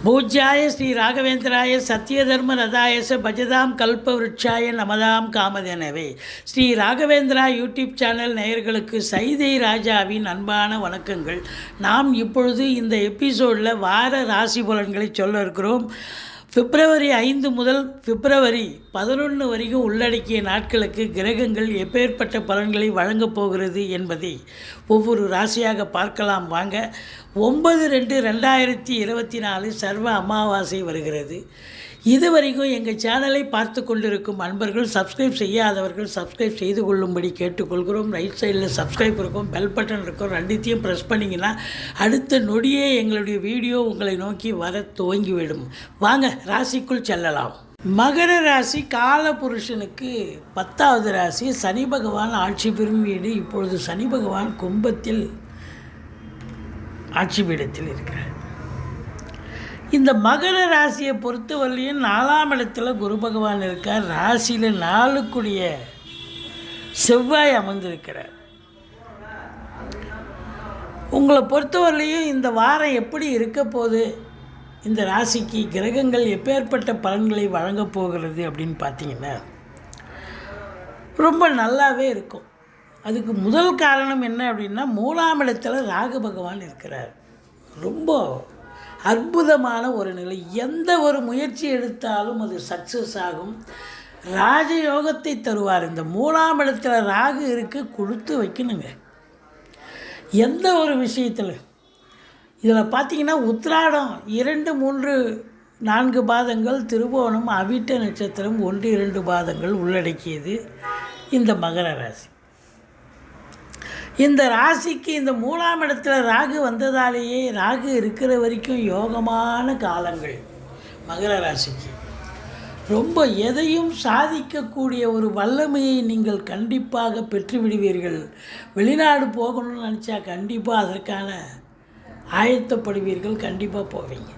பூஜ்யாய Sri ராகவேந்திராய சத்யதர்ம ரதாயச பஜதாம் கல்பவருட்சாய நமதாம் காமதேனவே. Sri Raghavendra YouTube channel நேயர்களுக்கு சைதை ராஜாவின் அன்பான வணக்கங்கள். நாம் இப்பொழுது இந்த எபிசோடில் வார ராசி பலன்களை சொல்ல இருக்கிறோம். பிப்ரவரி 5 முதல் பிப்ரவரி 11 வரைக்கும் உள்ளடக்கிய நாட்களுக்கு கிரகங்கள் எப்பேற்பட்ட பலன்களை வழங்கப் போகிறது என்பதை ஒவ்வொரு ராசியாக பார்க்கலாம் வாங்க. 9/2/2024 சர்வ அமாவாசை வருகிறது. இதுவரைக்கும் எங்கள் சேனலை பார்த்து கொண்டிருக்கும் அன்பர்கள், சப்ஸ்கிரைப் செய்யாதவர்கள் சப்ஸ்கிரைப் செய்து கொள்ளும்படி கேட்டுக்கொள்கிறோம். ரைட் சைடில் சப்ஸ்கிரைப் இருக்கும், பெல் பட்டன் இருக்கும், ரெண்டுத்தையும் ப்ரெஸ் பண்ணிங்கன்னா அடுத்த நொடியே எங்களுடைய வீடியோ உங்களை நோக்கி வர துவங்கிவிடும். வாங்க ராசிக்குள் செல்லலாம். மகர ராசி காலபுருஷனுக்கு 10வது ராசி. சனி பகவான் ஆட்சி பெறும் வீடு. இப்பொழுது சனி பகவான் கும்பத்தில் ஆட்சி பீடத்தில் இருக்கிறார். இந்த மகர ராசியை பொறுத்தவரையிலும் 4ஆம் இடத்துல குரு பகவான் இருக்கார். ராசியில் 4க்குடைய செவ்வாய் அமர்ந்திருக்கிறார். உங்களை பொறுத்தவரையிலையும் இந்த வாரம் எப்படி இருக்க போகுது, இந்த ராசிக்கு கிரகங்கள் எப்பேற்பட்ட பலன்களை வழங்கப் போகிறது அப்படின்னு பார்த்தீங்கன்னா ரொம்ப நல்லாவே இருக்கும். அதுக்கு முதல் காரணம் என்ன அப்படின்னா, 3ஆம் இடத்துல ராகு பகவான் இருக்கிறார். ரொம்ப அற்புதமான ஒரு நிலை. எந்த ஒரு முயற்சி எடுத்தாலும் அது சக்ஸஸ் ஆகும். ராஜயோகத்தை தருவார். இந்த 3ஆம் இடத்துல ராகு இருக்கு, கொடுத்து வைக்கணுங்க எந்த ஒரு விஷயத்தில். இதில் பார்த்திங்கன்னா உத்திராடம் 2, 3, 4 பாதங்கள், திருவோணம், அவிட்ட நட்சத்திரம் 1, 2 பாதங்கள் உள்ளடக்கியது இந்த மகர ராசி. இந்த ராசிக்கு இந்த 3ஆம் இடத்துல ராகு வந்ததாலேயே ராகு இருக்கிற வரைக்கும் யோகமான காலங்கள் மகர ராசிக்கு. ரொம்ப எதையும் சாதிக்கக்கூடிய ஒரு வல்லமையை நீங்கள் கண்டிப்பாக பெற்றுவிடுவீர்கள். வெளிநாடு போகணும்னு நினச்சா கண்டிப்பாக அதற்கான ஆயத்தப்படுவீர்கள், கண்டிப்பாக போவீங்க.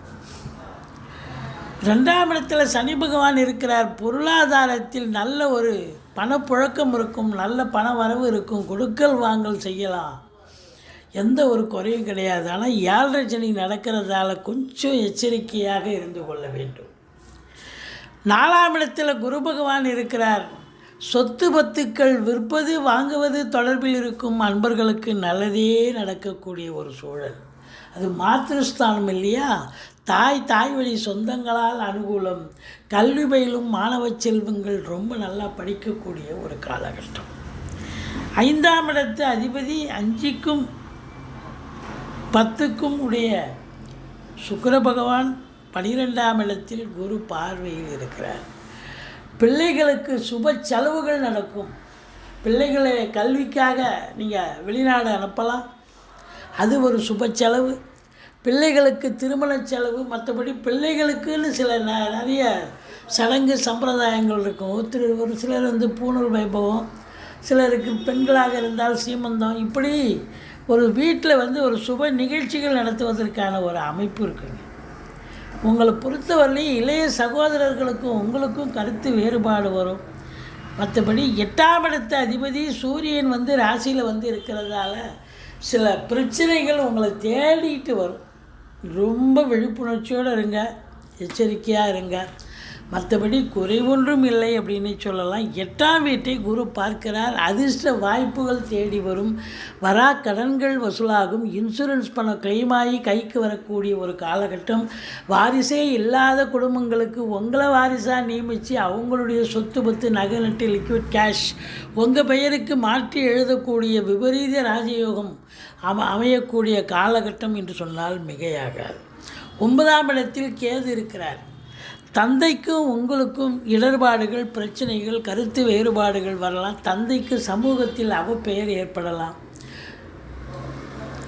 2ஆம் இடத்துல சனி பகவான் இருக்கிறார். பொருளாதாரத்தில் நல்ல ஒரு பணப்புழக்கம் இருக்கும், நல்ல பண வரவு இருக்கும், கொடுக்கல் வாங்கல் செய்யலாம், எந்த ஒரு குறையும் கிடையாது. ஆனால் 7.5 சனி நடக்கிறதால கொஞ்சம் எச்சரிக்கையாக இருந்து கொள்ள வேண்டும். 4ஆம் இடத்துல குரு பகவான் இருக்கிறார். சொத்து பத்துக்கள் விற்பது வாங்குவது தொடர்பில் இருக்கும் அன்பர்களுக்கு நல்லதே நடக்கக்கூடிய ஒரு சூழல். அது மாத்திருஸ்தானம் இல்லையா, தாய் வழி சொந்தங்களால் அனுகூலம். கல்வி பயிலும் மாணவ செல்வங்கள் ரொம்ப நல்லா படிக்கக்கூடிய ஒரு காலகட்டம். 5ஆம் இடத்து அதிபதி 5க்கும் 10க்கும் உடைய சுக்கிர பகவான் 12ஆம் இடத்தில் குரு பார்வையில் இருக்கிறார். பிள்ளைகளுக்கு சுப செலவுகள் நடக்கும். பிள்ளைகளை கல்விக்காக நீங்கள் வெளிநாடு அனுப்பலாம், அது ஒரு சுப செலவு. பிள்ளைகளுக்கு திருமண செலவு, மற்றபடி பிள்ளைகளுக்குன்னு சில நிறைய சடங்கு சம்பிரதாயங்கள் இருக்கும். ஒரு சிலர் பூணூல் வைபவம், சிலருக்கு பெண்களாக இருந்தால் சீமந்தம், இப்படி ஒரு வீட்டில் ஒரு சுப நிகழ்ச்சிகள் நடத்துவதற்கான ஒரு அமைப்பு இருக்குங்க. உங்களை பொறுத்தவரையிலும் இளைய சகோதரர்களுக்கும் உங்களுக்கும் கருத்து வேறுபாடு வரும். மற்றபடி 8ஆம் இடத்து அதிபதி சூரியன் ராசியில் இருக்கிறதால சில பிரச்சனைகள் உங்களை தேடிட்டு வரும். ரொம்ப விழிப்புணர்ச்சியோடு இருங்க, எச்சரிக்கையாக இருங்க. மற்றபடி குறை ஒன்றும் இல்லை அப்படின்னு சொல்லலாம். 8ஆம் வீட்டை குரு பார்க்கிறார். அதிர்ஷ்ட வாய்ப்புகள் தேடி வரும். வரா கடன்கள் வசூலாகும். இன்சூரன்ஸ் பணம் கிளைம் ஆகி கைக்கு வரக்கூடிய ஒரு காலகட்டம். வாரிசே இல்லாத குடும்பங்களுக்கு உங்களை வாரிசாக நியமித்து அவங்களுடைய சொத்து பத்து நகை நட்டு லிக்விட் கேஷ் உங்கள் பெயருக்கு மாற்றி எழுதக்கூடிய விபரீத ராஜயோகம் அமையக்கூடிய காலகட்டம் என்று சொன்னால் மிகையாகாது. 9ஆம் இடத்தில் கேது இருக்கிறார். தந்தைக்கும் உங்களுக்கும் இடர்பாடுகள், பிரச்சனைகள், கருத்து வேறுபாடுகள் வரலாம். தந்தைக்கு சமூகத்தில் அவப்பெயர் ஏற்படலாம்.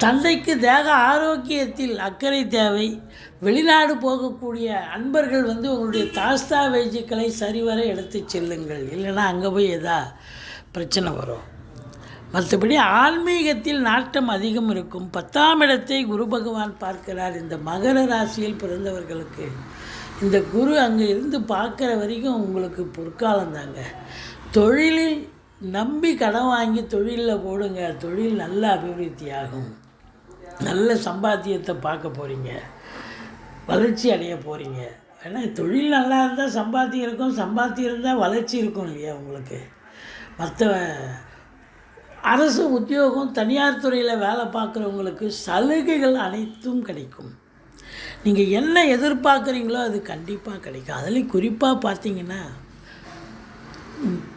தந்தைக்கு தேக ஆரோக்கியத்தில் அக்கறை தேவை. வெளிநாடு போகக்கூடிய அன்பர்கள் உங்களுடைய தாஸ்தாவேஜுக்களை சரிவர எடுத்து செல்லுங்கள், இல்லைன்னா அங்கே போய் பிரச்சனை வரும். மற்றபடி ஆன்மீகத்தில் நாட்டம் அதிகம் இருக்கும். 10ஆம் இடத்தை குரு பகவான் பார்க்கிறார். இந்த மகர ராசியில் பிறந்தவர்களுக்கு இந்த குரு அங்கே இருந்து பார்க்குற வரைக்கும் உங்களுக்கு பொற்காலம் தாங்க. தொழிலில் நம்பி கடன் வாங்கி தொழிலில் போடுங்க, தொழில் நல்ல அபிவிருத்தி ஆகும், நல்ல சம்பாத்தியத்தை பார்க்க போகிறீங்க. வளர்ச்சி அடைய போகிறீங்க. ஏன்னா தொழில் நல்லா இருந்தால் சம்பாத்தியம் இருக்கும், சம்பாத்தியம் இருந்தால் வளர்ச்சி இருக்கும் இல்லையா உங்களுக்கு. மற்ற அரசு உத்தியோகம், தனியார் துறையில் வேலை பார்க்குறவங்களுக்கு சலுகைகள் அனைத்தும் கிடைக்கும். நீங்கள் என்ன எதிர்பார்க்குறீங்களோ அது கண்டிப்பாக கிடைக்கும். அதுலேயும் குறிப்பாக பார்த்தீங்கன்னா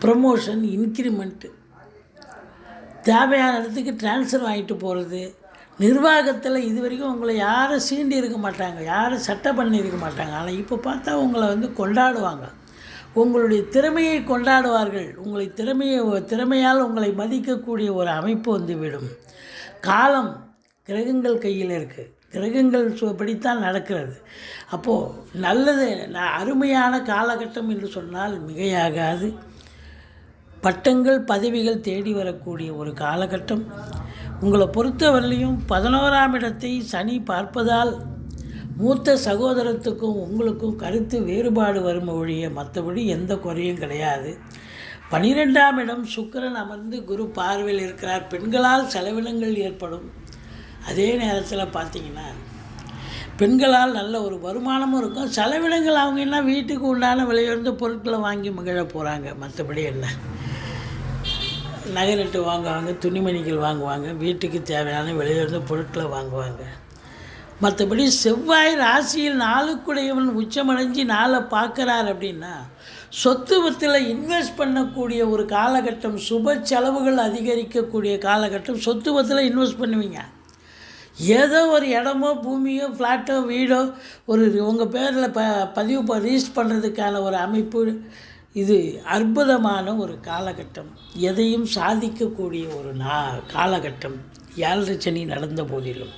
ப்ரமோஷன், இன்க்ரிமெண்ட்டு, தேவையான இடத்துக்கு ட்ரான்ஸ்ஃபர் வாங்கிட்டு போகிறது. நிர்வாகத்தில் இது வரைக்கும் உங்களை யாரும் சீண்டி இருக்க மாட்டாங்க, யாரும் சட்டை பண்ணியிருக்க மாட்டாங்க. ஆனால் இப்போ பார்த்தா உங்களை கொண்டாடுவாங்க, உங்களுடைய திறமையை கொண்டாடுவார்கள். உங்களை திறமையால் உங்களை மதிக்கக்கூடிய ஒரு அமைப்பு விடும். காலம் கிரகங்கள் கையில் இருக்குது, கிரகங்கள் படித்தான் நடக்கிறது. அப்போது நல்லது, அருமையான காலகட்டம் என்று சொன்னால் மிகையாகாது. பட்டங்கள் பதவிகள் தேடி வரக்கூடிய ஒரு காலகட்டம். உங்களை பொறுத்தவரையிலையும் 11ஆம் இடத்தை சனி பார்ப்பதால் மூத்த சகோதரத்துக்கும் உங்களுக்கும் கருத்து வேறுபாடு வரும் ஒழிய மற்றபடி எந்த குறையும் கிடையாது. 12ஆம் இடம் சுக்கிரன் அமர்ந்து குரு பார்வையில் இருக்கிறார். பெண்களால் செலவினங்கள் ஏற்படும். அதே நேரத்தில் பார்த்திங்கன்னா பெண்களால் நல்ல ஒரு வருமானமும் இருக்கும். செலவினங்கள் அவங்க என்ன வீட்டுக்கு உண்டான விலையுயர்ந்த பொருட்களை வாங்கி மகிழ போகிறாங்க. மற்றபடி என்ன, நகை நட்டு வாங்குவாங்க, துணிமணிகள் வாங்குவாங்க, வீட்டுக்கு தேவையான விலையுயர்ந்த பொருட்களை வாங்குவாங்க. மற்றபடி செவ்வாய் ராசியில் 4க்குடையவன் உச்சமடைஞ்சு 4 பார்க்குறார் அப்படின்னா சொத்துவத்தில் இன்வெஸ்ட் பண்ணக்கூடிய ஒரு காலகட்டம், சுப செலவுகள் அதிகரிக்கக்கூடிய காலகட்டம். சொத்துவத்தில் இன்வெஸ்ட் பண்ணுவீங்க. ஏதோ ஒரு இடமோ பூமியோ ஃப்ளாட்டோ வீடோ ஒரு உங்கள் பேரில் பதிவு ரிஜிஸ்டர் பண்ணுறதுக்கான ஒரு அமைப்பு. இது அற்புதமான ஒரு காலகட்டம், எதையும் சாதிக்கக்கூடிய ஒரு காலகட்டம். 7 சனி நடந்த போதிலும்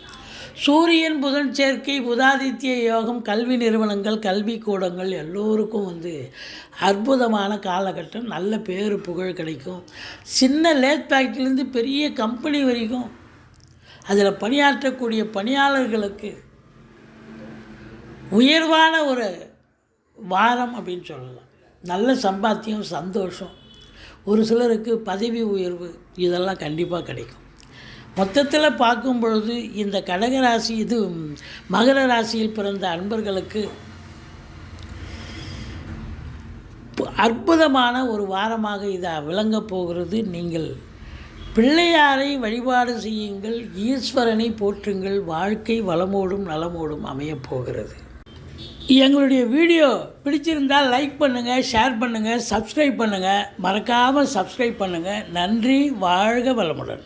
சூரியன் புதன் சேர்க்கை, புதாதித்ய யோகம், கல்வி நிறுவனங்கள், கல்விக்கூடங்கள் எல்லோருக்கும் அற்புதமான காலகட்டம். நல்ல பேரு புகழ் கிடைக்கும். சின்ன லேத் ஃபேக்ட்ரிலேருந்து பெரிய கம்பெனி வரைக்கும் அதில் பணியாற்றக்கூடிய பணியாளர்களுக்கு உயர்வான ஒரு வாரம் அப்படின்னு சொல்லலாம். நல்ல சம்பாத்தியம், சந்தோஷம். ஒரு சிலருக்கு பதவி உயர்வு இதெல்லாம் கண்டிப்பாக கிடைக்கும். மொத்தத்தில் பார்க்கும் பொழுது இந்த கடகராசி, மகர ராசியில் பிறந்த அன்பர்களுக்கு அற்புதமான ஒரு வாரமாக இது விளங்கப் போகிறது. நீங்கள் பிள்ளையாரை வழிபாடு செய்யுங்கள், ஈஸ்வரனை போற்றுங்கள். வாழ்க்கை வளமோடும் நலமோடும் அமையப்போகிறது. எங்களுடைய வீடியோ பிடிச்சிருந்தால் லைக் பண்ணுங்கள், ஷேர் பண்ணுங்கள், சப்ஸ்கிரைப் பண்ணுங்கள். மறக்காமல் சப்ஸ்கிரைப் பண்ணுங்கள். நன்றி. வாழ்க வளமுடன்.